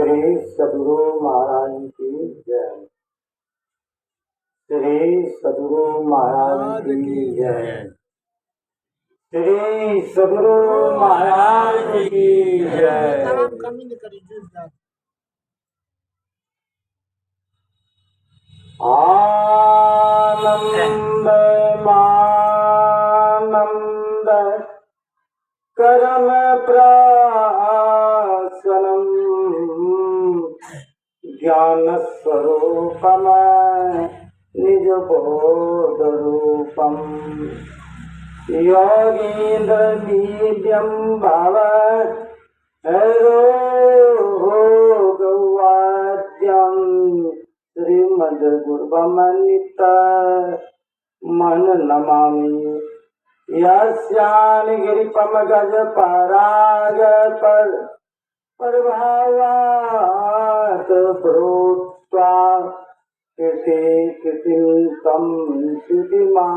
श्री सद्गुरु महाराज की जय। श्री सद्गुरु महाराज की जय। श्री सद्गुरु महाराज की जय। आनंद मानंद करम प्राशनम ज्ञान स्वरूपम निज बोध रूपम योगीन्द्र वीर्यं भव रोगवाद्यं श्रीमद् गुरुमनित मन नमामि यस्यानि गिरिपम गज पराग पर प्रभावात् प्रोक्त्वा कीर्तिं तं कीर्तिमा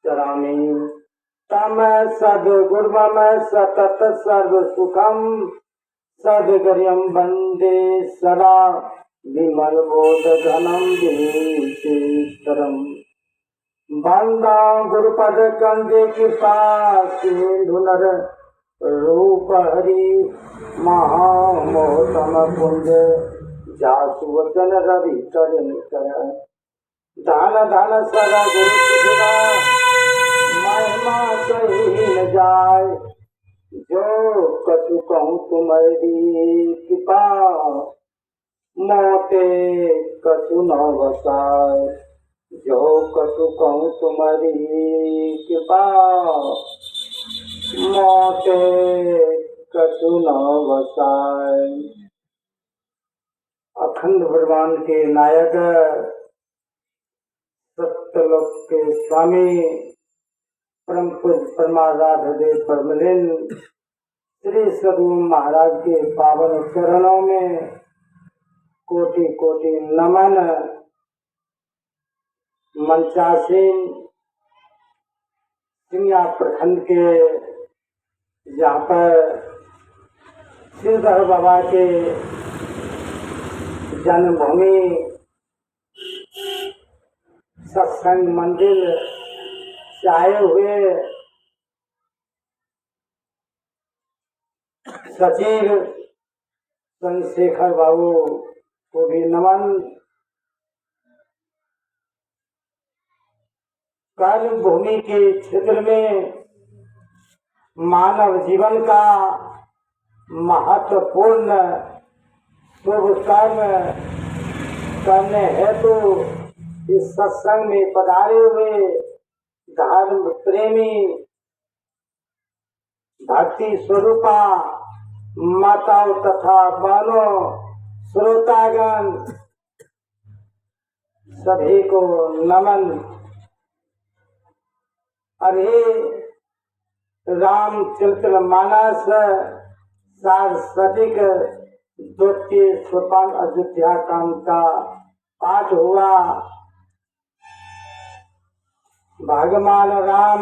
चरामि तम सद्गुरुमम सतत सर्व सुखम सद्गर्यं वन्दे सदा विमल बोध घनम विचित्रम वंदा गुरुपद कंदे कृपा सिंधु नर रूप हरि महामोहतम पुंज जासु वचन रवि करण कर दान दान सदा गुरु कृष्णा महिमा कही न जाय जो कछु कहूँ तुम्हारी कृपा मोते कछु न बसाय जो कछु कहूँ तुम्हारी कृपा मोते कछु न बसाय। अखंड ब्रह्मांड के नायक सत्यलोक के स्वामी परम पूज्य परमाराध्य परमलीन श्री सद्गुरु महाराज के पावन चरणों में कोटि कोटि नमन। मंचासीन सिंगिया प्रखंड के जहाँ पर श्रीधर बाबा के जन्मभूमि सत्संग मंदिर से आए हुए सचिव चंद्रशेखर बाबू को भी नमन। कर्म भूमि के क्षेत्र में मानव जीवन का महत्वपूर्ण शुभ कर्म करने हेतु इस सत्संग में पधारे हुए धर्म प्रेमी भक्ति स्वरूपा माताओं तथा बहनों श्रोतागण सभी को नमन। अभी रामचरित्र मानस सारस्वतिक द्वितीय सोपान अयोध्या कांड का पाठ हुआ। भगवान राम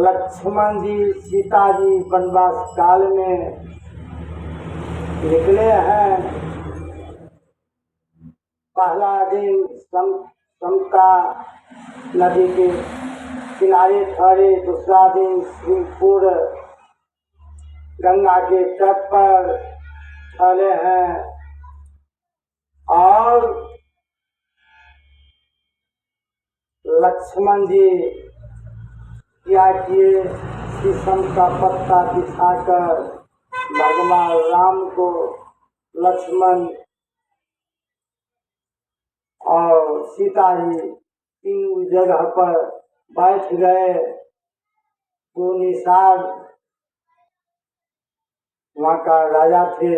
लक्ष्मण जी सीता जी वनवास काल में निकले हैं। पहला दिन समता नदी के किनारे ठहरे, दूसरा दिन श्रीपुर गंगा के तट पर ठहरे हैं और लक्ष्मण जी क्या किए, शीशम का पत्ता बिछाकर भगवान राम को लक्ष्मण और सीता जी तीन जगह पर बैठ गए। तो निषाद वहाँ का राजा थे,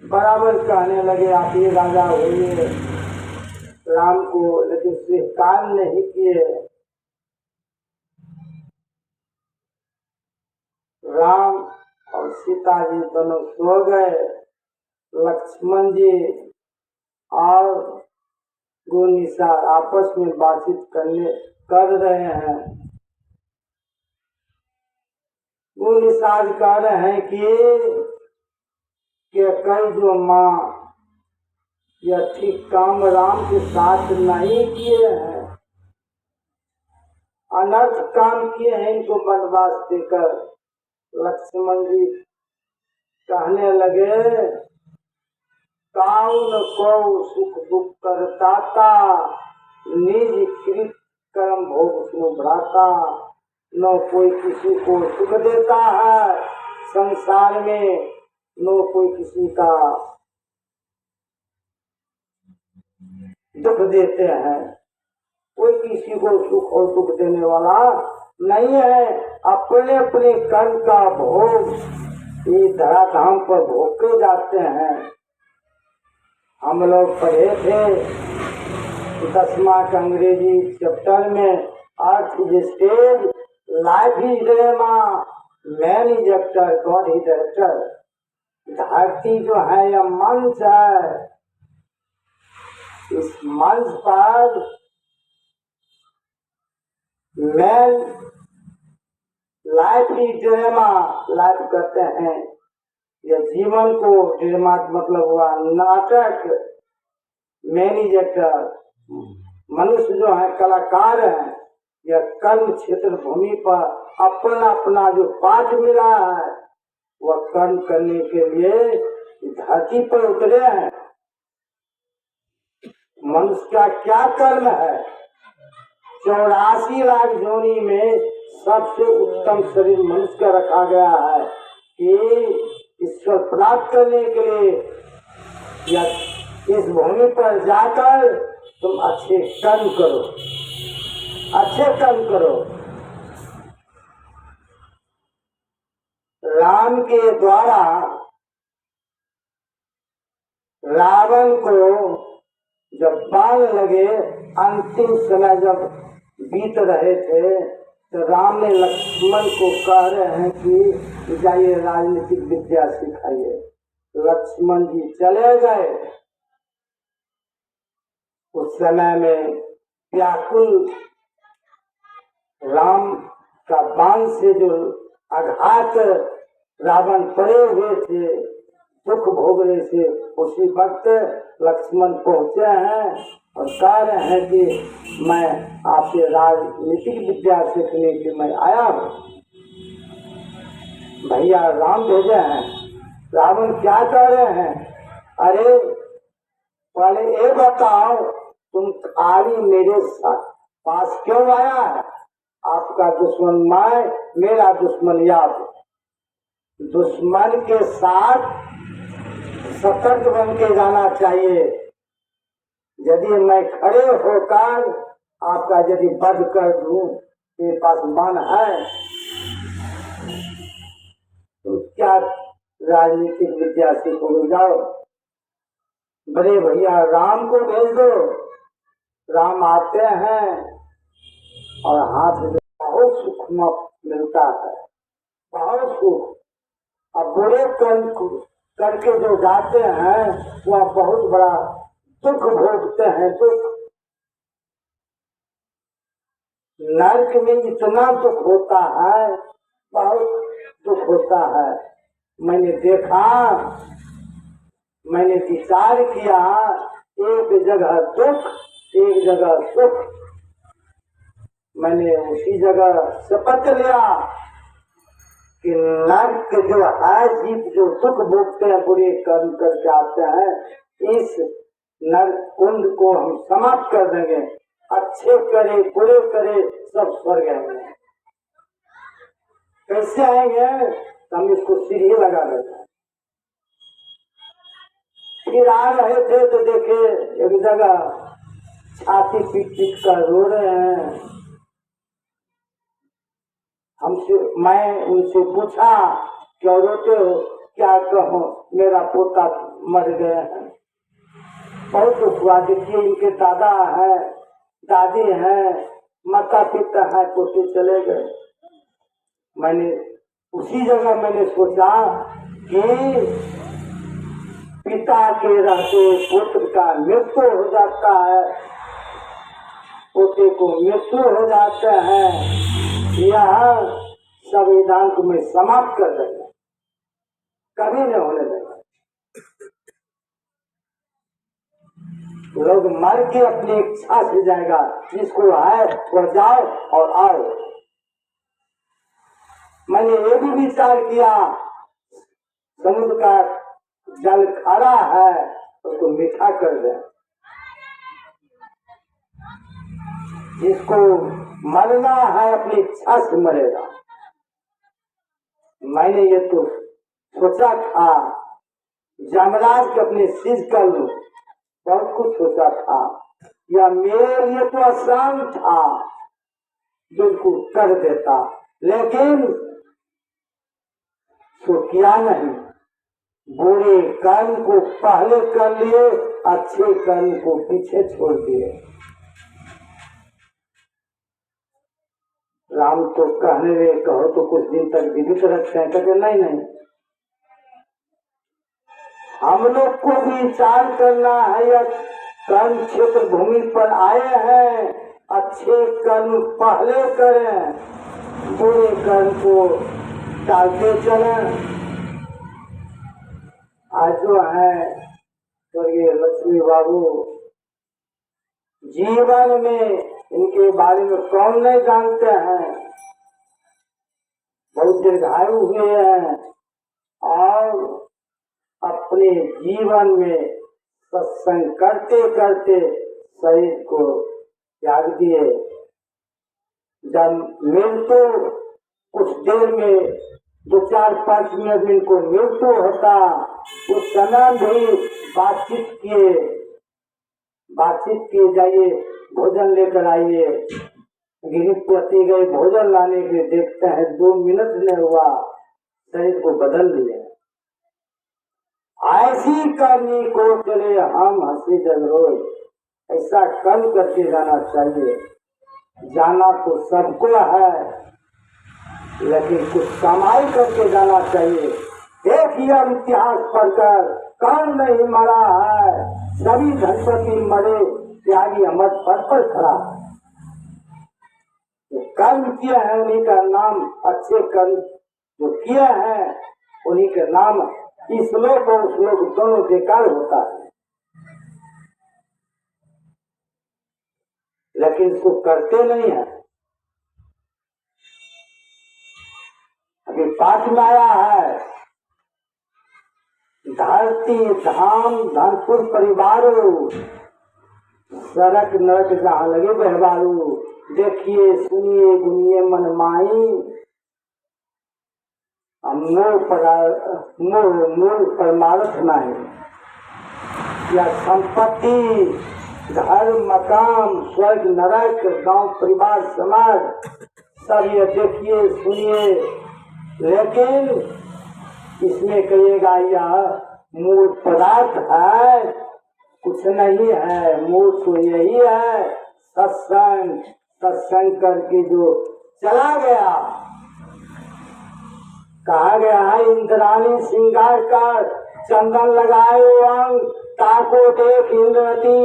बराबर कहने लगे आप ये राजा हुए राम को, लेकिन स्वीकार नहीं किए। राम और सीता जी दोनों सो गए। लक्ष्मण जी और गोनिसा आपस में बातचीत कर रहे हैं। गोनिसा कह रहे हैं कि कि कई जो माँ यह ठीक काम राम के साथ नहीं किए हैं, अनर्थ काम किए हैं, इनको वनवास देकर लक्ष्मण जी कहने लगे, काउन को सुख दुख करताता, निज कृत कर्म भोग सुनो भ्राता। न कोई किसी को सुख देता है संसार में, न कोई किसी का दुख देते हैं। कोई किसी को सुख और दुख देने वाला नहीं है। अपने अपने कर्म का भोग ये धराधाम पर भोगते जाते हैं। हम लोग पढ़े थे 10वां का अंग्रेजी चैप्टर में, earth is stage, life is drama, man is actor, God is director. धरती जो है यह मंच है, इस मंच पर मैन लाइफ ही ड्रामा, लाइफ कहते हैं यह जीवन को, ड्रामा मतलब हुआ नाटक, मैन इज एक्टर, मनुष्य जो है कलाकार है। यह कर्म क्षेत्र भूमि पर अपना अपना जो पाठ मिला है वह कर्म करने के लिए धरती पर उतरे हैं। मनुष्य का क्या कर्म है? 84 लाख योनि में सबसे उत्तम शरीर मनुष्य का रखा गया है कि ईश्वर प्राप्त करने के लिए या इस भूमि पर जाकर तुम अच्छे कर्म करो, अच्छे कर्म करो। राम के द्वारा रावण को जब बाण लगे, अंतिम समय जब बीत रहे थे, तो राम ने लक्ष्मण को कह रहे हैं कि जाइए राजनीतिक विद्या सिखाइए। लक्ष्मण जी चले गए। उस समय में व्याकुल राम का बाण से जो आघात रावण पड़े हुए थे, दुख भोग रहे थे, उसी वक्त लक्ष्मण पहुंचे हैं और कह रहे हैं कि मैं आपसे राजनीतिक विद्या सीखने के मैं आया हूँ। भैया राम भेजे हैं। रावण क्या कह रहे हैं? अरे पहले ये बताओ, तुम खाली मेरे पास क्यों आया है? आपका दुश्मन मैं, मेरा दुश्मन आप। दुश्मन के साथ सतर्क बन के जाना चाहिए। यदि मैं खड़े होकर आपका यदि वध कर दूं, मेरे पास मन है, तो क्या राजनीतिक विद्या सीखोगे? जाओ बड़े भैया राम को भेज दो। राम आते हैं और हाथ में बहुत सुख मिलता है, बहुत सुख। अब बुरे कर्म करके जो जाते हैं वह बहुत बड़ा दुख भोगते हैं। दुख नरक में इतना दुख होता है, बहुत दुख होता है। मैंने देखा, मैंने विचार किया, एक जगह दुख, एक जगह सुख। मैंने उसी जगह शपथ लिया कि नरक जो है, जीव जो दुख भोगते हैं, बुरे कर्म करके आते हैं, इस नरक कुंड को हम समाप्त कर देंगे। अच्छे करे बुरे करे सब स्वर्ग आएंगे। कैसे आएंगे? तो हम इसको सीढ़ी लगा देते हैं। फिर आ रहे थे तो देखे एक जगह छाती पीट पीट कर रो रहे हैं। मैं उनसे पूछा, क्यों रोते हो? क्या कहो, मेरा पोता मर गए हैं। बहुत दुख हुआ। देखिए इनके दादा है, दादी है, माता पिता है, पोते चले गए। मैंने उसी जगह मैंने सोचा कि पिता के रहते पुत्र का मृत्यु हो जाता है, पोते को मृत्यु हो जाते हैं। यह संविधान को मैं समाप्त कर देगा, कभी नहीं होने देगा। लोग मर के अपनी इच्छा से जाएगा, जिसको है वह जाओ और आओ। मैंने ये भी विचार किया, समुद्र का जल खारा है, उसको मीठा कर दे। जिसको मरना है अपनी इच्छा से मरेगा। मैंने ये तो सोचा था जमराज के अपने सीज कर लूं, बहुत कुछ सोचा था। या मेरे लिए तो आसान था, बिल्कुल कर देता, लेकिन तो किया नहीं। बुरे कर्म को पहले कर लिए, अच्छे कर्म को पीछे छोड़ दिए। राम तो कहने में कहो तो कुछ दिन तक जीवित रखते हैं, कहते नहीं नहीं, हम लोग को भी विचार करना है। या कर्म क्षेत्र भूमि पर आए हैं, अच्छे कर्म पहले करें, बुरे कर्म को टालते चलें। आज जो है स्वर्गीय लक्ष्मी बाबू, जीवन में इनके बारे में कौन नहीं जानते हैं। बहुत दीर्घायु हुए हैं और अपने जीवन में सत्संग करते करते शरीर को त्याग दिए। जब मृत्यु कुछ देर में 2-4-5 मिनट में इनको मृत्यु होता, उस समय भी बातचीत किए जाइए, भोजन लेकर आइए। गिरिपति गए भोजन लाने के, देखते हैं 2 मिनट नहीं हुआ शरीर को बदल लिया। ऐसी करनी को चले हम हंसी जग रोज, ऐसा कर्म करके जाना चाहिए। जाना तो सबको है, लेकिन कुछ कमाई करके जाना चाहिए। एक ही इतिहास पढ़कर कौन नहीं मरा है, सभी धनपति मरे, त्यागी अमर पद पर खड़ा है। जो कर्म किए हैं उन्हीं का नाम, अच्छे कर्म जो किए हैं उन्हीं के नाम, इस लोक और उस लोक दोनों बेकार होता है। लेकिन इसको करते नहीं है। अभी पाठ में आया है, धरती धाम धनपुर परिवारों, सड़क नरक जहाँ लगे बहबारू, देखिए सुनिए गुनिए मन माई, मोर परमार्थ नहीं। या संपत्ति, घर मकान, स्वर्ग नरक, गांव परिवार समाज, सब ये देखिए सुनिए, लेकिन इसमें कहिएगा यह मूल पदार्थ है, कुछ नहीं है। मूल तो यही है सत्संग। सत्संग करके जो चला गया, कहा गया है इंद्राणी श्रृंगार कर, चंदन लगाए अंग, ताको देख इंद्रवती,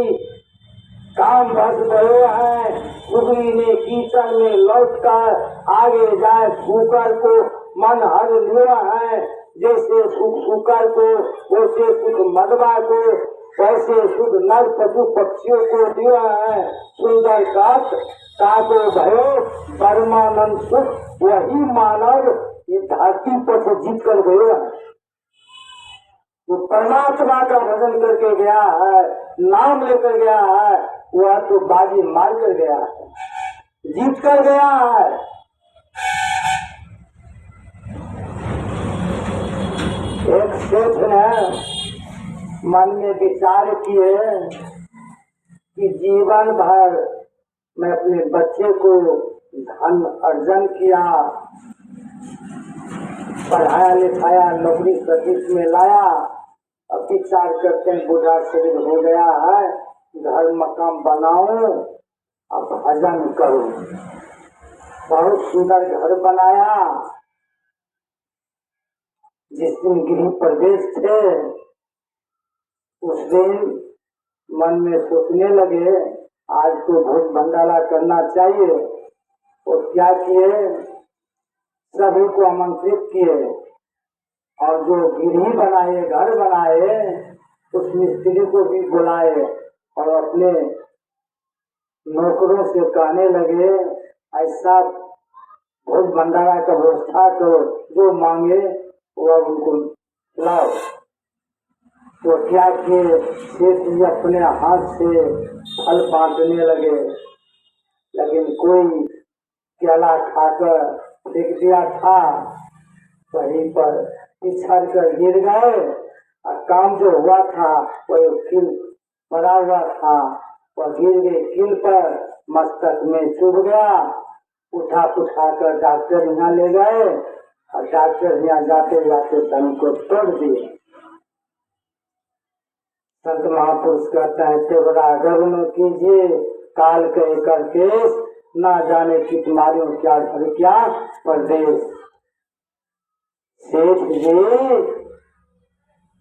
काम बस गए हैं। उगली ने कीचड़ में लौट कर आगे जाए, कुकर को मन हर लिया है। जैसे सुख कुकर को, वैसे सुख मदवा को, वैसे सुख नर पशु पक्षियों को दिया है। सुंदर काको भयो परमानंद सुख, वही मानव ये धरती पर से जीत कर गया है। वो परमात्मा का भजन करके गया है, नाम लेकर गया है, वह तो बाजी मार कर गया है, जीत कर गया है। एक सेठ ने मन में विचार किए कि जीवन भर मैं अपने बच्चे को धन अर्जन किया, पढ़ाया लिखाया, नौकरी सर्विस में लाया, अब विचार करते हैं बुढ़ा शरीर हो गया है, घर मकान बनाऊं, अब भजन करूं। बहुत सुंदर घर बनाया। जिस दिन गृह प्रवेश थे उस दिन मन में सोचने लगे आज तो भोज भंडारा करना चाहिए। और क्या किए, सभी को आमंत्रित किए और जो गृह बनाए, घर बनाए, उस मिस्त्री को भी बुलाए और अपने नौकरों से कहने लगे ऐसा भोज भंडारा का व्यवस्था करो, जो मांगे वो उनको लाओ। तो क्या किए, सेठ जी अपने हाथ से फल बांटने लगे, लेकिन कोई केला खाकर फेंक दिया था, वहीं पर पिछड़ कर गिर गए और काम जो हुआ था वो किल पड़ा हुआ था, वह गिर गए किल पर, मस्तक में चुभ गया। उठा कर डॉक्टर यहाँ ले गए और डॉक्टर यहाँ जाते जाते दम को तोड़ दिए। संत महापुरुष कहते हैं तेवरा गर्व कीजिए, काल के कर केस, ना जाने कि तुम्हारी क्या घर क्या परदेश। सेठ जी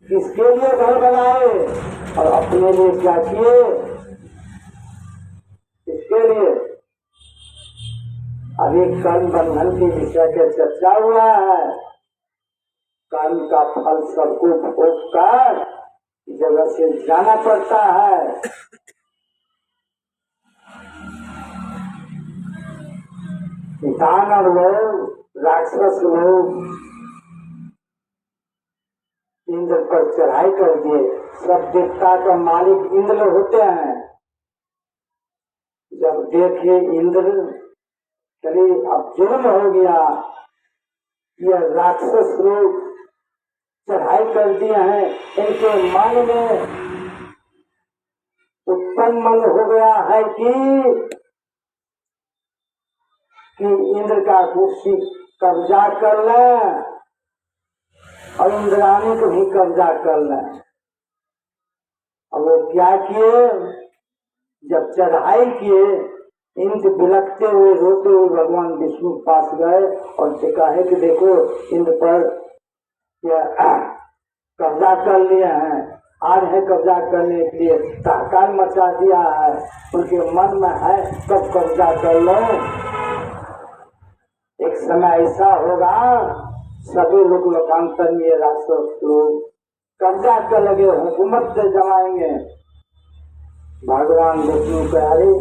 किसके लिए घर बनाए और अपने लिए क्या किए, किसके लिए? अभी कर्म बंधन के विषय के चर्चा हुआ है। कर्म का फल सबको भोग कर जगह से जाना पड़ता है। दानव लोग, राक्षस लोग इंद्र पर चढ़ाई कर दिए। सब देवता का मालिक इंद्र होते हैं। जब देखे इंद्र चलिए अब जुर्म हो गया, यह राक्षस लोग चढ़ाई कर दिए हैं, इनके मन में उत्पन्न मन हो गया है कि इंद्र का कुर्सी कब्जा कर लें और इंद्राणी को भी कब्जा कर लें। अब वो क्या किए, जब चढ़ाई किए, इंद्र बिलखते हुए रोते हुए भगवान विष्णु के पास गए और कहे कि देखो इंद्र पर कब्जा कर लिए हैं, आज है कब्जा करने के लिए, ताकार मचा दिया है, उनके मन में है कब कब्जा कर लो। एक समय ऐसा होगा सभी लोग लोकांतर में राक्षस लोग कब्जा कर लगे, हुकूमत से जमाएंगे। भगवान विष्णु कहे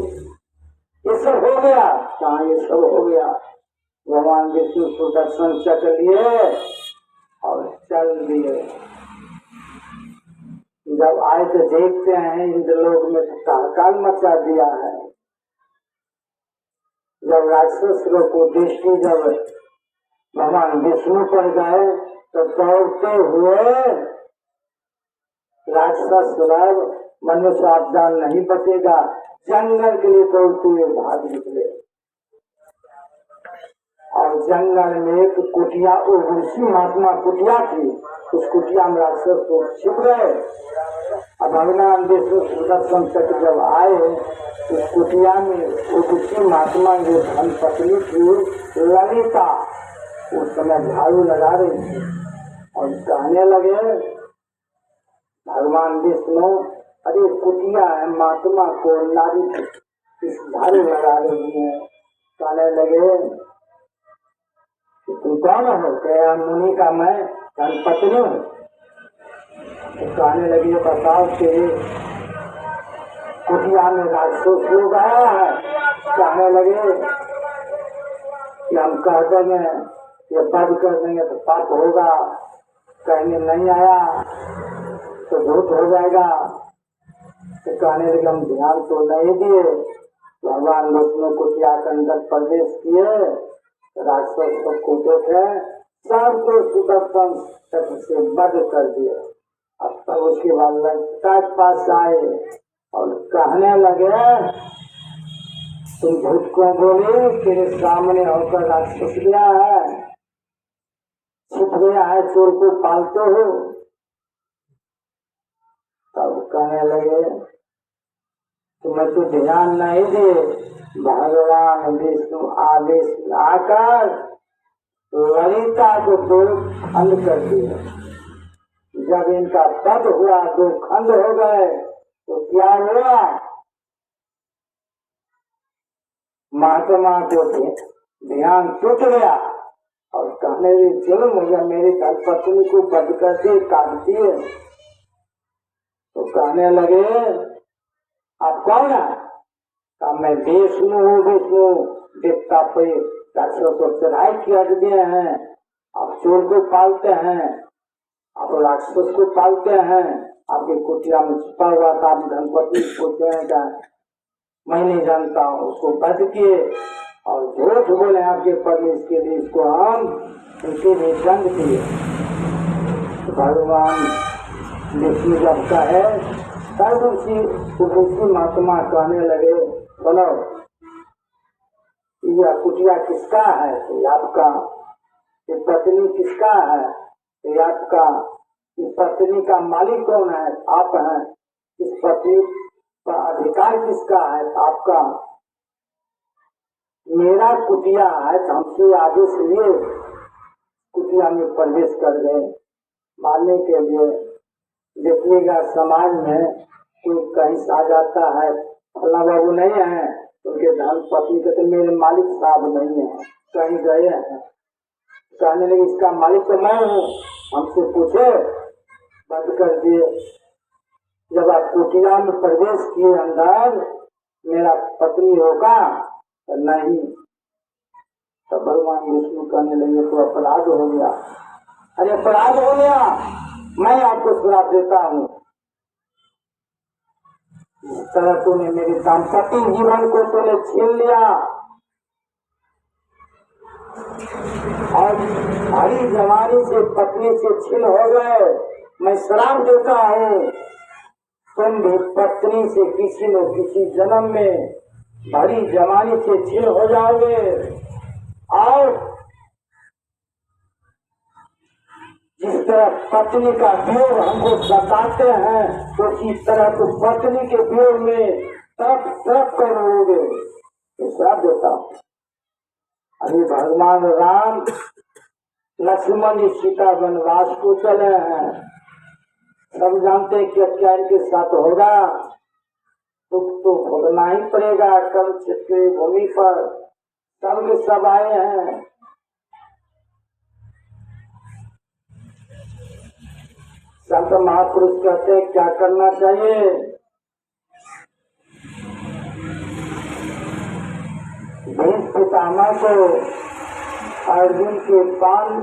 ये सब हो गया, कहा ये सब हो गया। भगवान विष्णु सुदर्शन चक्र लिए और चल दिए। जब आए तो देखते हैं इंद्रलोक में हाहाकार मचा दिया है। जब राक्षस लोग को दृष्टि जब भगवान विष्णु पर गए तो दौड़ते हुए राक्षस लोग मनुष्य आपदान नहीं बचेगा, जंगल के लिए दौड़ते हुए भाग निकले। और जंगल में एक कुटिया, ऋषि महात्मा कुटिया थी, उस कुटिया में राक्षस को छिप गए। अब भगवान विष्णु सुदर्शन चक्र जब आए, उस कुटिया में ऋषि महात्मा जो धन पत्नी थी ललिता, उस समय झाड़ू लगा रही थी और कहने लगे भगवान विष्णु, अरे कुटिया है, महात्मा को नारी इस झाड़ू लगा रही है। कहने लगे तुम कौन हो? क्या मुनि का मैं धनपत्नी हूँ। तो कहने लगी बताओ कि कुटिया में राक्षस लोग आया है। कहने लगे कि हम कह देंगे ये बंद कर देंगे तो पाप होगा, कहेंगे नहीं आया तो झूठ हो जाएगा। तो कहने लगे हम ध्यान तो नहीं दिए। भगवान विष्णु कुटिया के अंदर प्रवेश किए, राक्षस सबको देखे, सबको सुदर्शन चक्र से वध कर दिए। अब तब उसके बाद ललिता के पास आए और कहने लगे तुम झूठ क्यों बोले, तेरे सामने होकर राक्षस गया है, छिप गया है, चोर को पालते हो। तब कहने लगे तुम्हें तो ध्यान नहीं दे। भगवान विष्णु आदेश आकर ललिता को दो खंड कर दिए। जब इनका वध हुआ, दो खंड हो गए, तो क्या हुआ, महात्मा को ध्यान टूट गया और कहने लगे जुल्म हो गया, मेरी धर्मपत्नी को वध करके काट दिए। तो कहने लगे आप कौन है? कहा मैं विष्णु हूँ, विष्णु देवता पे राक्षसों को चढ़ाई किया दिए हैं। आप चोर को पालते हैं, आप राक्षस को पालते हैं, आपकी कुटिया में छुपा हुआ था, आप धनपति पूछते हैं क्या? मैं नहीं जानता हूँ। उसको बच किए और झूठ बोले आपके परमेश के लिए, इसको हम उनके लिए दंड दिए। भगवान विष्णु जब का है तब उसी महात्मा कहने लगे, बोलो यह कुटिया किसका है? तो आपका। ये पत्नी किसका है? तो आपका। इस पत्नी का मालिक कौन है? आप हैं। इस पत्नी का अधिकार किसका है? आपका। मेरा कुटिया है, हमसे आदेश लिए कुटिया में प्रवेश कर गए मारने के लिए। देखिएगा समाज में कोई कहीं आ जाता है, फला बाबू नहीं है, उनके धन पत्नी कहते मेरे मालिक साहब नहीं है, कहीं गए हैं, कहने लगे इसका मालिक तो मैं हूँ, हमसे पूछे, बंद कर दिए। जब आप कुटिया में प्रवेश किए अंदर, मेरा पत्नी होगा नहीं, तो भगवान विष्णु कहने लगे तो अपराध हो गया। अरे अपराध हो गया, मैं आपको श्राप देता हूँ। इस तरह तूने मेरे दाम्पत्य जीवन को तूने छीन लिया और भारी जवानी से पत्नी से छीन हो गए। मैं श्राप देता हूँ, तुम भी पत्नी से किसी न किसी जन्म में भारी जवानी से छीन हो जाओगे। और जिस तरह पत्नी का वियोग हमको सताते हैं, उसी तरह तो पत्नी के वियोग में तड़प तड़प कर रहोगे। श्राप देता हूँ। अभी भगवान राम लक्ष्मण सीता वनवास को चले हैं, सब जानते हैं कि क्या इनके साथ होगा, दुख तो भोगना ही पड़ेगा। कल क्षेत्र भूमि पर सब के सब आए हैं। संत महापुरुष कहते हैं क्या करना चाहिए? भीष्म पितामह को अर्जुन के पान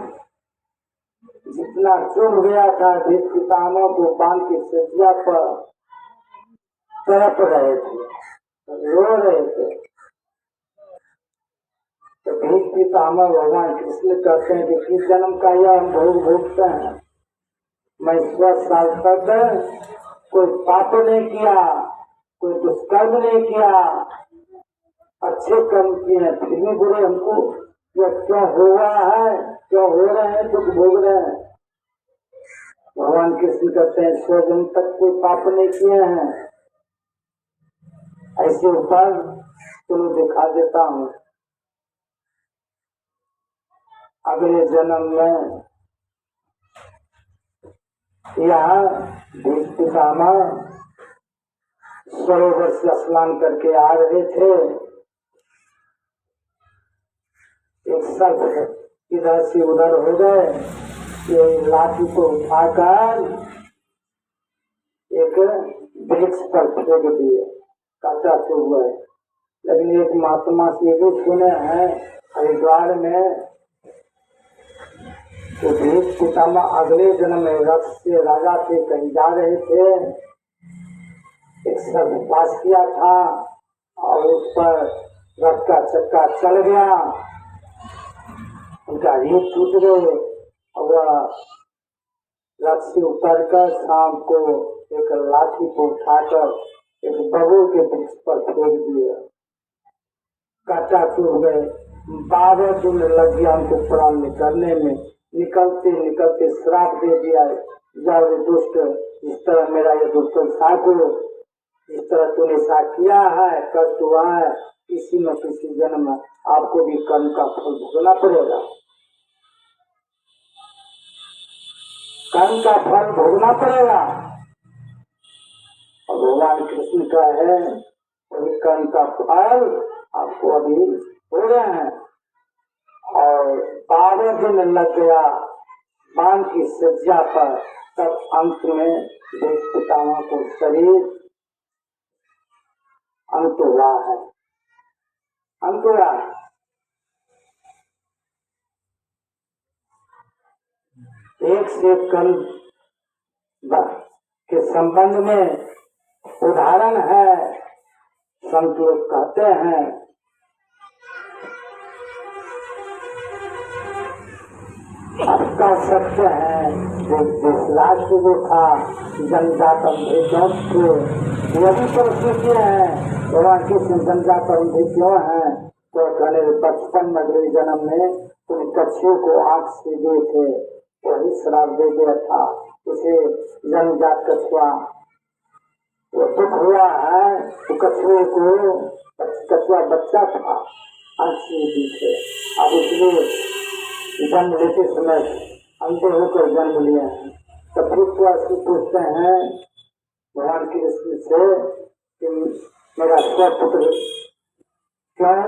जितना चुभ गया था, भीष्म पितामह को पान की सज्जा पर तड़प रहे थे, रो रहे थे। तो भीष्म पितामह भगवान कृष्ण कहते हैं कि किस जन्म का यह हम भोग भोगते हैं। मैं 100 साल तक कोई पाप नहीं किया, कोई दुष्कर्म नहीं किया, अच्छे कर्म किए हैं, फिर भी बुरे हमको यह क्यों हुआ है, क्यों हो रहे हैं, दुख भोग रहे हैं। भगवान कृष्ण कहते हैं 100 जन्म तक कोई पाप नहीं किए हैं, ऐसे ऊपर तुम्हें दिखा देता हूँ। अगले जन्म में यहाँ भीष्म पितामह सरोवर से स्नान करके आ रहे थे। एक सर्प इधर से उधर हो गए, ये लाठी को उठाकर एक वृक्ष पर फेंक दिए, काटा से हुआ है। लेकिन एक महात्मा से भी सुने हैं हरिद्वार में, तो भीष्म पितामह अगले जन्म में रथ से राजा से कहीं जा रहे थे, एक सर्प पास किया था और उस पर रथ का चक्का चल गया, उनका रीढ़ टूट गए और वह रथ से उतरकर शाम को एक लाठी को उठाकर एक बबूल के वृक्ष पर फेंक दिए, काटा टूट गए। 12 दिन लग गया उनको प्राण निकलने में। निकलते निकलते श्राप दे दिया, जाओ रे दुष्ट, इस तरह मेरा ये दुष्ट साथ हो, इस तरह तूने साथ किया है, कष्ट हुआ है, किसी न किसी जन्म में आपको भी कर्म का फल भोगना पड़ेगा, कर्म का फल भोगना पड़ेगा। और भगवान कृष्ण का है वही कर्म का फल आपको अभी हो रहे हैं। और 12 दिन लग गया बाण की सज्जा पर, तब अंत में भीष्म पितामह को शरीर अंत हुआ है, अंत हुआ है। एक से कल के संबंध में उदाहरण है। संत लोग कहते हैं आपका सत्य है जो राष्ट्र जो था जनजात थे वो भी प्रश्न किए हैं भगवान कृष्ण जनजात क्यों है। तो कहने 55 अगले जन्म में उन कच्छुओं को आंख से दिए थे, वही श्राप दे दिया था। इसे जनजात कछुआ वो दुख हुआ है। तो कछुए को कछुआ बच्चा था आंख से दी थे। अब इसलिए जन्म लेते समय अंधे होकर जन्म लिए हैं। तो फिर पूछते हैं भगवान कृष्ण से कि मेरा स्वपुत्र क्यों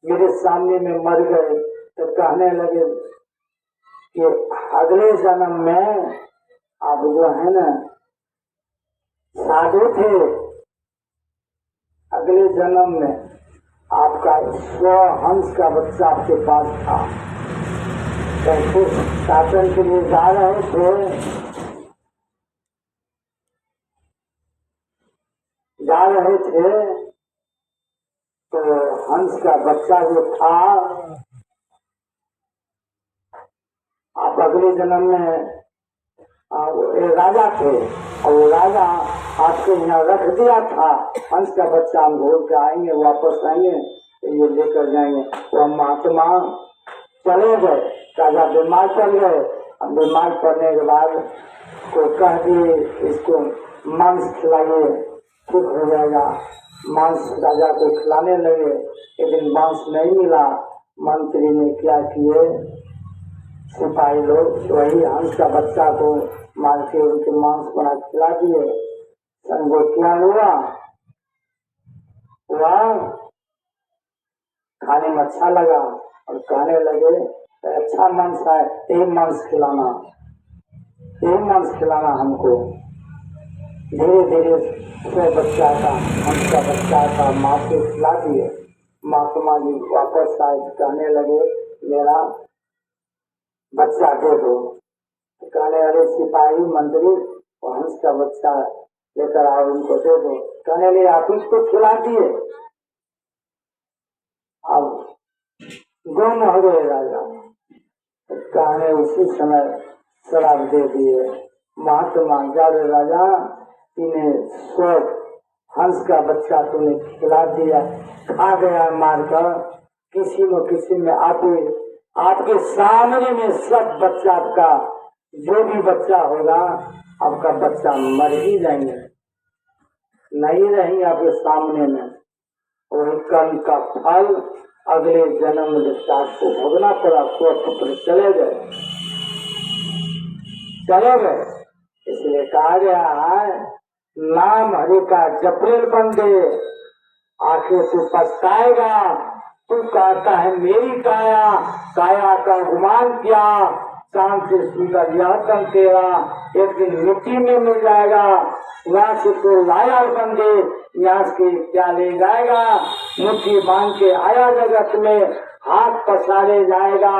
मेरे सामने में मर गए। तो कहने लगे कि अगले जन्म में आप जो है ना साधु थे, अगले जन्म में आपका स्व हंस का बच्चा आपके पास था। तो शासन के लिए जा रहे थे, तो हंस का बच्चा जो था आप अगले जन्म में राजा थे और वो राजा आपके यहाँ रख दिया था। हंस का बच्चा हम घूर के आएंगे, वापस आएंगे तो ये लेकर जाएंगे। वो महात्मा चले गए, राजा बीमार पड़ गए। अब बीमार पड़ने के बाद को कह दिए इसको मांस खिलाइए ठीक हो जाएगा। मांस राजा को खिलाने लगे, लेकिन मांस नहीं मिला। मंत्री ने क्या किए, सिपाही लोग वही हंस का बच्चा को मार के उनके मांस बना खिला दिए। संगो क्या हुआ, वह खाने में अच्छा लगा और कहने लगे अच्छा मांस है, एक मांस खिलाना, एक मांस खिलाना हमको। धीरे धीरे बच्चा का हंस का बच्चा का माँ को खिला दिए। महात्मा जी वापस आए, कहने लगे मेरा बच्चा दे दो। कहने अरे सिपाही मंत्री हंस का बच्चा लेकर आओ, उनको दे दो। कहने लगे आप उसको खिला दिए, अब गुम हो गए राजा। कहने उसी समय शराब दे दिए। महात्मा जब राजा तूने स्व हंस का बच्चा तूने खिला दिया, खा गया मारकर, किसी न किसी में आपके सामने में सब बच्चा का जो भी बच्चा होगा आपका बच्चा मर ही जाएंगे, नहीं रहेंगे आपके सामने में। और कर्म का फल अगले जन्म में को भोगना पड़ा। पुत्र चले गए। इसलिए कहा गया है नाम हरि का जपरेल बंदे आखिर तू पछताएगा। तू कहता है मेरी काया का गुमान किया, शाम से सुंदर यह तन तेरा एक दिन मिट्टी में मिल जाएगा। यहाँ से तो लाया बंदे, यहाँ से क्या ले जाएगा। मुट्ठी बांध के आया जगत में, हाथ पसारे जाएगा।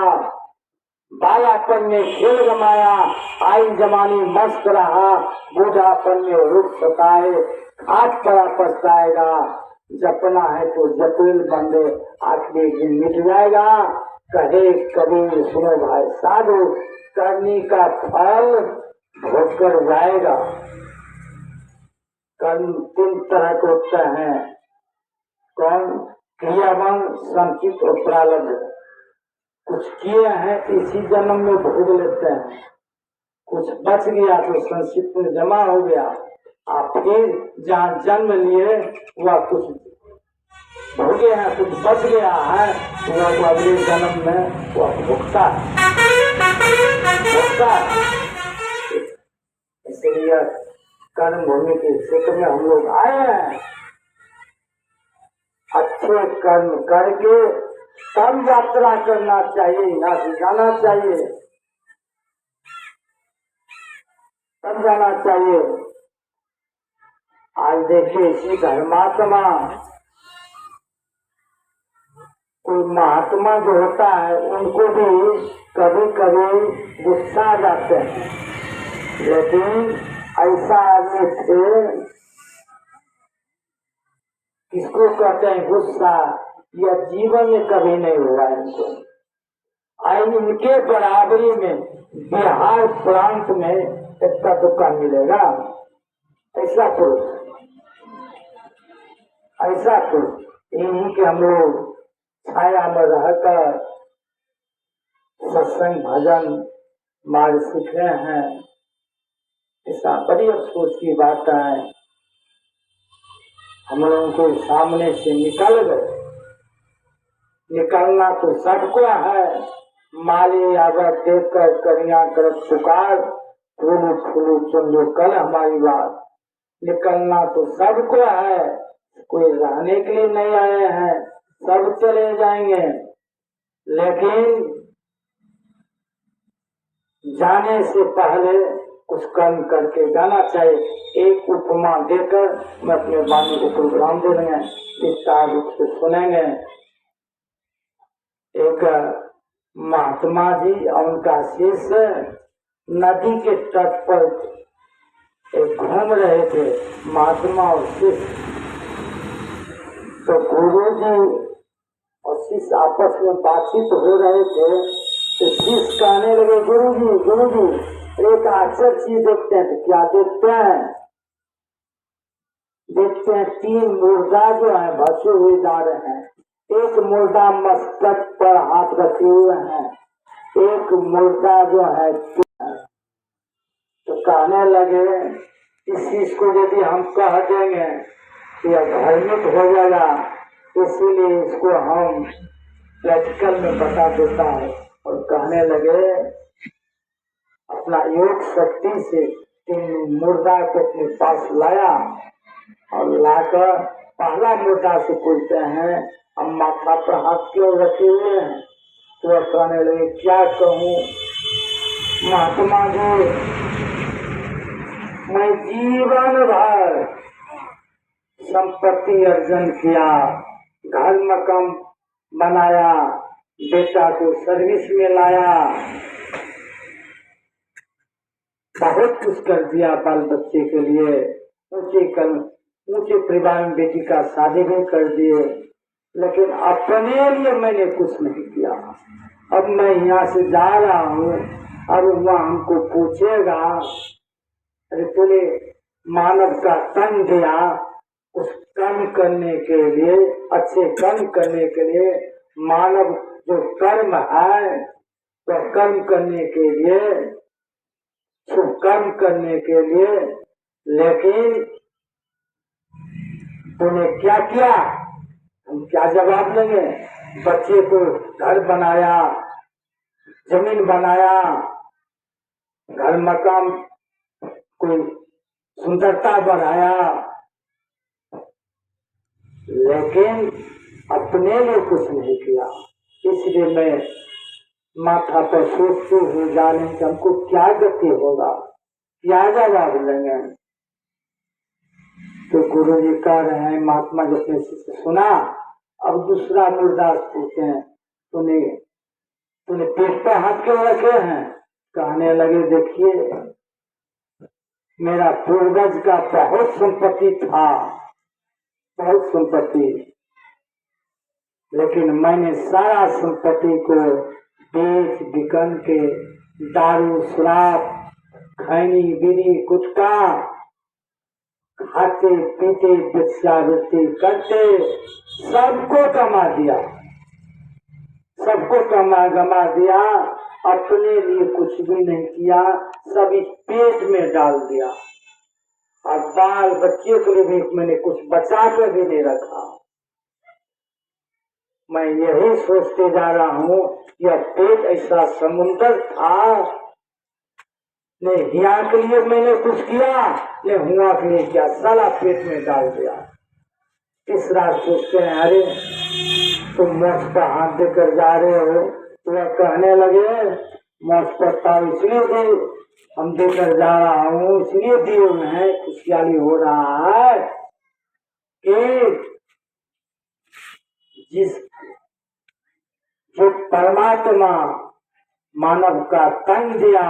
बालापन में खेल गमाया, आई जमानी मस्त रहा। बूढ़ापन में रुख सताए, हाथ पड़ा पछताएगा। जपना है तो जपेल बंदे, आखिरी दिन मिट जाएगा। कहे कभी सुनो भाई साधु, करनी का फल भोग कर जाएगा। कर्म 3 तरह के होते हैं, कौन? क्रियावान, संचित और प्रारब्ध। कुछ किए हैं इसी जन्म में भोग लेते हैं, कुछ बच गया तो संचित में जमा हो गया। आप फिर जहाँ जन्म लिए वह कुछ भोगे हैं, कुछ बच गया है, वह अगले जन्म में वह भोगता है। इसलिए कर्म भूमि के क्षेत्र में हम लोग आए हैं। अच्छे कर्म करके तब यात्रा करना चाहिए, यहाँ से जाना चाहिए, तब जाना चाहिए। आज देखिए इसी धर्मात्मा, कोई महात्मा जो होता है उनको भी कभी कभी गुस्सा आ जाते हैं, लेकिन ऐसा आदमी थे, किसको कहते हैं गुस्सा, यह जीवन में कभी नहीं हुआ इनको। आज इनके बराबरी में बिहार प्रांत में इतना दुक्का मिलेगा। ऐसा पुरुष इन्हीं के हम लोग छाया में रहकर सत्संग भजन मार्ग सीख रहे हैं। ऐसा बड़ी अफसोस की बात है, हम लोगों को सामने से निकल गए। निकलना तो सबको है, माली आगर देख कर करिया कर पुकार, फूलू फूलू चुन लो कल हमारी बात। निकलना तो सबको है, कोई रहने के लिए नहीं आए हैं, सब चले जाएंगे। लेकिन जाने से पहले कुछ कर्म करके जाना चाहिए। एक उपमा देकर मैं अपने वाणी को प्रोग्राम दे रहे हैं, विस्तार रूप से सुनेंगे। एक महात्मा जी और उनका शिष्य नदी के तट पर एक घूम रहे थे, महात्मा और शिष्य। तो गुरु जी और शिष्य आपस में बातचीत हो रहे थे, तो शिष्य कहने लगे, गुरु जी एक अक्सर चीज देखते हैं। तो क्या देखते हैं? देखते हैं 3 मुर्दा जो है भसे हुए जा रहे हैं। एक मुर्दा मस्तक पर हाथ रखे हुए हैं, एक मुर्दा जो है। तो कहने लगे इस चीज को यदि हम कह देंगे तो यह भ्रमित हो जाएगा, इसीलिए इसको हम प्रैक्टिकल में बता देता है। और कहने लगे अपना योग शक्ति से 3 मुर्दा को अपने पास लाया और लाकर पहला मुर्दा से पूछते हैं, हम माथा पर हाथ क्यों रखे हुए हैं? तो कहने लगे क्या कहूँ महात्मा जी, मैं जीवन भर संपत्ति अर्जन किया, घर मकान बनाया, बेटा को सर्विस में लाया, बहुत कुछ कर दिया बाल बच्चे के लिए, ऊंचे परिवार में बेटी का शादी भी कर दिए, लेकिन अपने लिए मैंने कुछ नहीं किया। अब मैं यहाँ से जा रहा हूँ, अब वहाँ हमको पूछेगा अरे तूने मानव का तन दिया, उस कर्म करने के लिए, अच्छे कर्म करने के लिए, मानव जो कर्म है तो कर्म करने के लिए, शुभ कर्म करने के लिए, लेकिन तूने क्या किया? हम क्या जवाब देंगे? बच्चे को घर बनाया, जमीन बनाया, घर मकान कोई सुंदरता बढ़ाया, लेकिन अपने लिए कुछ नहीं किया। इसलिए मैं माथा पर सोचते हुए जाने कि हमको क्या गति होगा, क्या जवाब देंगे। तो गुरु जी कह रहे हैं, महात्मा जी अपने शिष्य सुना। अब दूसरा मुर्दा पूछते हैं, तूने पेट पर हाथ क्यों रखे हैं? कहने लगे देखिए मेरा पूर्वज का बहुत संपत्ति था, बहुत संपत्ति, लेकिन मैंने सारा संपत्ति को बेच बिकन के दारू शराब खैनी बीड़ी गुटखा खाते पीते भिक्षावृत्ति करते सबको कमा दिया, सबको गमा दिया, अपने लिए कुछ भी नहीं किया, सब इस पेट में डाल दिया और बाल बच्चे के लिए भी मैंने कुछ बचा कर भी नहीं रखा। मैं यही सोचते जा रहा हूँ यह पेट ऐसा समुंदर था, नहीं हिया के लिए मैंने कुछ किया, नहीं हुआ के लिए क्या, साला पेट में डाल दिया। तीसरा सोचते हैं अरे तुम मोक्ष पर हाथ देकर जा रहे हो, तो वह कहने लगे मोक्ष पर ताव इसलिए दे हम देकर जा रहा हूँ, इसलिए दिए में खुशहाली हो रहा है कि जो परमात्मा मानव का तन दिया,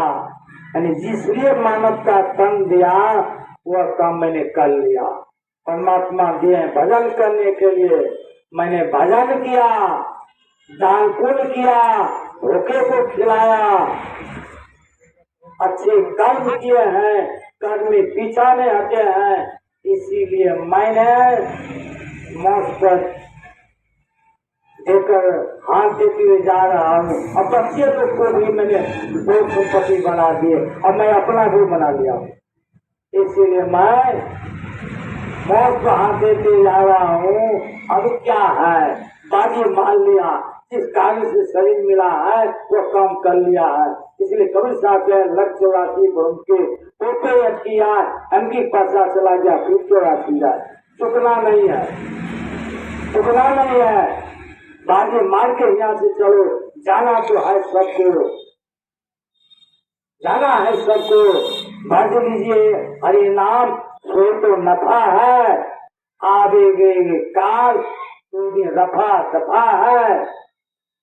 यानी जिसलिए मानव का तन दिया वह काम मैंने कर लिया। परमात्मा दिए भजन करने के लिए, मैंने भजन किया, दान पुण्य किया, भूखे को खिलाया, अच्छे कर्म किए हैं, कर्म में पीछा नहीं हटे हैं, इसीलिए मैंने मौत पर देकर हाथ देते हुए जा रहा हूँ। अब बच्चे लोग को भी मैंने दो संपत्ति बना दिए और मैं अपना भी बना लिया हूँ, इसीलिए मैं मौत को हाथ देते जा रहा हूँ। अब क्या है, बाजी मान लिया, जिस कार्य से शरीर मिला है वो काम कर लिया है। इसलिए कबीर साहब के लग 84 भ्रम के ऊपर किया, उनकी पता चला गया, फिर 84 जाए, चुकना नहीं है, चुकना नहीं है। बाजी मार के यहाँ से चलो, जाना तो है सबको, जाना है सबको। भज लीजिए हरि नाम, सो तो नफा है, आवेगे काल रफा दफा है।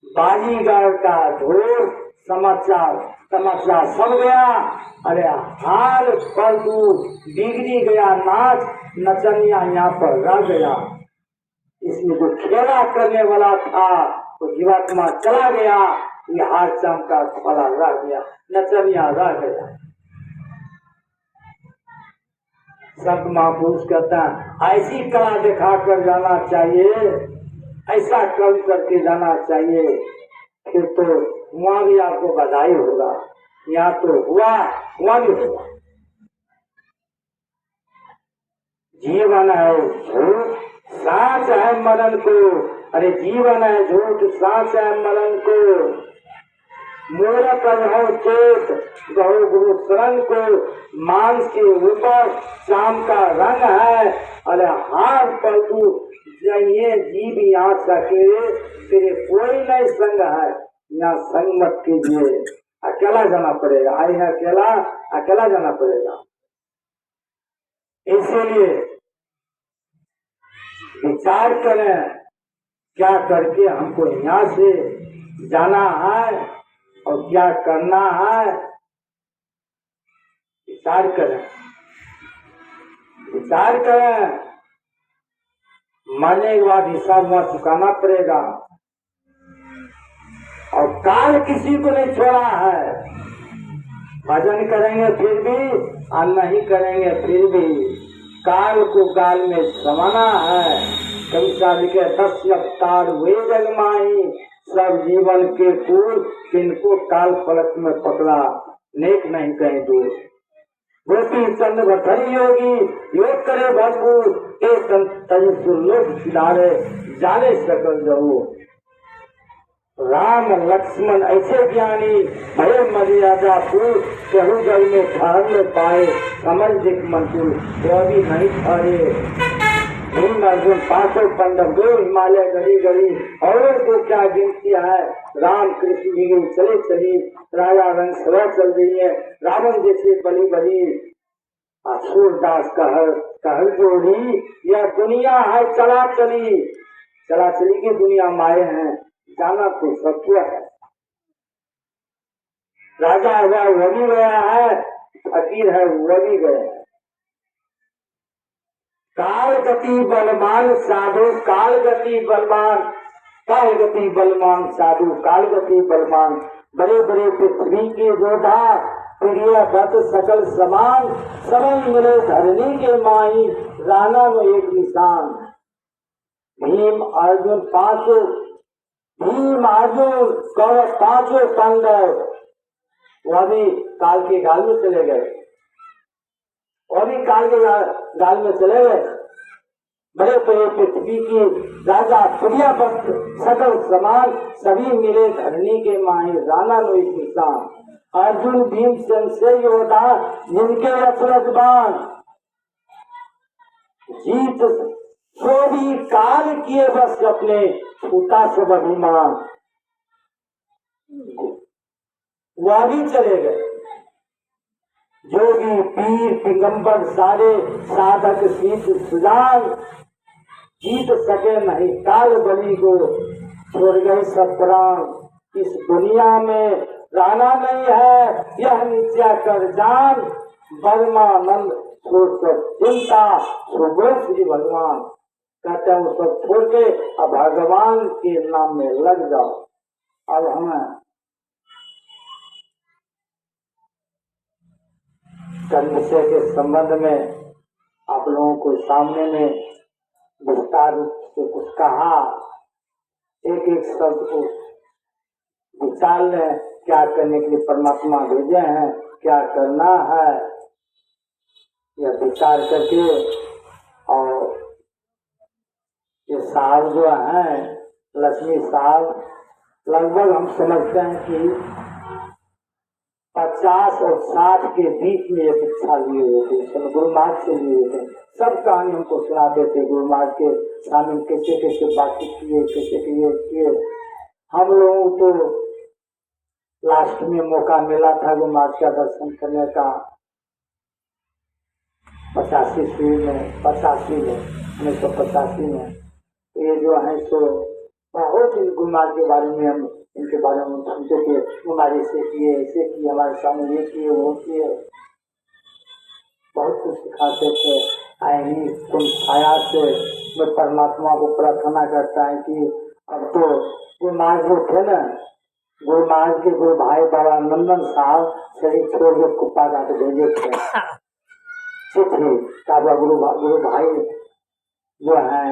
बाजीगर का ढोल समस्या सब गया, अरे हाल पलटू बिगड़ी गया नाच, नचनिया यहाँ पर रह गया। इसमें जो खेला करने वाला था वो जीवात्मा चला गया, ये हाथ चमका फला रह गया, नचनिया रह गया। संत महापुरुष कहता है ऐसी कला दिखा कर जाना चाहिए, ऐसा कर्म करके जाना चाहिए, फिर तो वहाँ भी आपको बधाई होगा। यहाँ तो हुआ, वहाँ भी होगा। जीवन है झूठ, सांस है मरण को, अरे जीवन है झूठ, सांस है मरण को। मूरख हो चेत गहो गुरु शरण को, मांस के ऊपर शाम का रंग है, अरे हार पलटू जाइए जीव यहाँ सके, तेरे कोई नहीं संग है, यहाँ संग मत कीजिए। अकेला जाना पड़ेगा, आई है अकेला, अकेला जाना पड़ेगा। इसीलिए विचार करें क्या करके हमको यहाँ से जाना है और क्या करना है, विचार करें, विचार करें। मरने के बाद हिसाब वहां चुकाना पड़ेगा और काल किसी को नहीं छोड़ा है। भजन करेंगे फिर भी और नहीं करेंगे फिर भी, काल को काल में समाना है। कविता लिखे 10 अवतार हुए जगमाई, सब जीवन के फूल किनको काल फलक में पकड़ा, नेक नहीं कहीं दूर। गोपी चंद भटरी योगी योग करे भरपूर, एक लोक सिधारे जाने सकल जाओ। राम लक्ष्मण ऐसे ज्ञानी भय मर्यादा पूर, कहू जल में ठहर न पाए समझ दिख मंजूर, वो अभी नहीं ठहरे। भीम अर्जुन 500 पांडव दो हिमालय गली गली, और को क्या गिनती है। राम कृष्ण जी की चले चली, राजा रंग सभा चल रही है, रावण जैसे बली बली। सूरदास कहर जोड़ी, यह दुनिया है चला चली की दुनिया माए हैं, जाना तो सत्य है। राजा हुआ वो भी गया है, फकीर है वो भी गया है। काल गति बलवान साधु, काल गति बलवान, काल गति बलवान साधु, काल गति बलवान। बड़े बड़े पृथ्वी के योद्धा, प्रिय बत सकल समान, सबल मिले धरनी के माही, राना में एक निशान। भीम अर्जुन 5, भीम अर्जुन कौरव 5 पांडव, वह भी काल के गाल में चले गए, और भी काल के गाल में चले गए। बड़े बड़े पृथ्वी की राजा, प्रिया भक्त सकल समान, सभी मिले धरनी के माही, राना नो एक निशान। अर्जुन भीमसेन से योद्धा, जिनके अचरज बाण, जीत सो भी काल किए बस अपने, छूटा सब अभिमान। वह भी चले गए। जोगी पीर पैगंबर सारे साधक सिद्ध सुजान, जीत सके नहीं काल बलि को, छोड़ गए सब प्राण। इस दुनिया में रहना नहीं है, यह नित्या कर जान। ब्रह्मानंद छोड़कर चिंता, सुबह श्री भगवान कहते हैं वो सब छोड़ के अब भगवान के नाम में लग जाओ। अब हमें विषय के संबंध में आप लोगों को सामने में विस्तार रूप से कुछ कहा, एक एक शब्द को विचार लें, क्या करने के लिए परमात्मा भेजे हैं, क्या करना है, यह विचार करके। और ये साल जो है लक्ष्मी साल, लगभग हम समझते हैं कि 50 और 60 के बीच में ये शिक्षा लिए हुए थे, गुरु महाराज से लिए थे। सब कहानी हमको सुनाते थे गुरु महाराज के सामने, कैसे कैसे बातचीत किए, कैसे किए। हम लोगों को लास्ट में मौका मिला था गुरु महाराज का दर्शन करने का 85 में 1985 में। ये जो है सो बहुत इन गुरु महाराज के बारे में हम इनके बारे में सुनते थे, हमारे से किए, ऐसे किए, हमारे सामने ये किए, वो किए, बहुत कुछ सिखाते थे। आई तुम छाया से मैं परमात्मा को प्रार्थना करता है कि अब तो गुरु महाराज जो थे ना, गुरु महाराज के गुरु भाई बाबा नंदन साहब शरीर छोड़ के कुप्पा जाके भेजे थे चिट्ठी, बाबा गुरु भाई जो है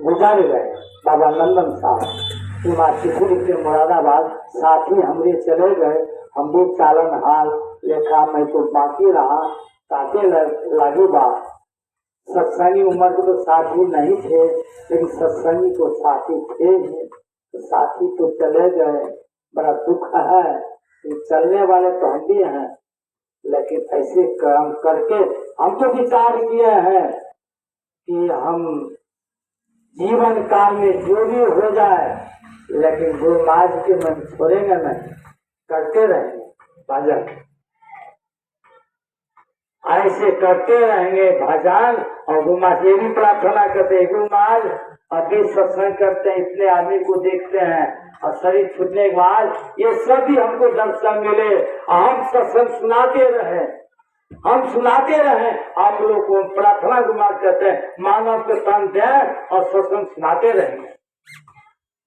गुजार गए, बाबा नंदन साहब चिट्ठी लिखते मुरादाबाद, साथ ही हमरे चले गए, हम भी चालन हाल लेखा, मैं तो बाकी रहा, ताके लागे बात। सत्संगी उम्र के तो साथी नहीं थे, लेकिन सत्संगी को साथी थे ही, तो साथी तो चले गए, बड़ा दुख है। चलने वाले तो हम भी हैं, लेकिन ऐसे काम करके हम तो विचार किए हैं कि हम जीवन काल में जो भी हो जाए, लेकिन गुरु महाराज के मन छोड़ेंगे नहीं, करते रहेंगे भजन, ऐसे करते रहेंगे भजन। और गुरु महाराज ये भी प्रार्थना करते हैं, गुरु महाराज अभी सत्संग करते हैं, इतने आदमी को देखते हैं और शरीर छूटने के बाद ये सभी हमको दर्शन मिले, हम सत्संग सुनाते रहे, हम सुनाते रहे। आप लोग को प्रार्थना गुरु महाराज कहते हैं, मानव के तन दें और सत्संग सुनाते रहेंगे।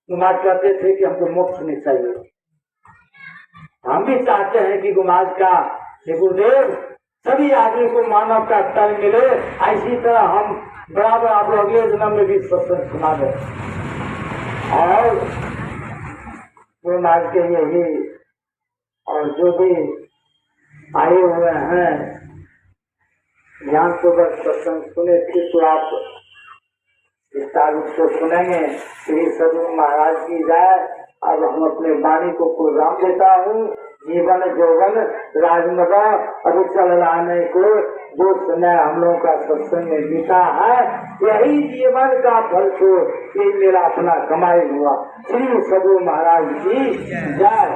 गुरु महाराज कहते थे कि हमको मोक्ष नहीं चाहिए, हम भी चाहते हैं कि गुरु महाराज का गुरुदेव सभी आदमी को मानव का तन मिले, ऐसी तरह हम बराबर आप लोग अगले जन्म में भी सत्संग सुना दें। और गुरु महाराज के यही और जो भी आए हुए हैं ध्यान पूर्वक सत्संग सुने, फिर तो आप विस्तार रूप से सुनेंगे। श्री सदगुरु महाराज की जय। अब हम अपने वाणी को प्रोग्राम देता हूँ, जीवन जौवन राजमदा अभी चल रहा को जो समय हम लोगों का सत्संग में बीता है, यही जीवन का फल तो ये मेरा अपना कमाई हुआ। श्री सदगुरु महाराज की जय।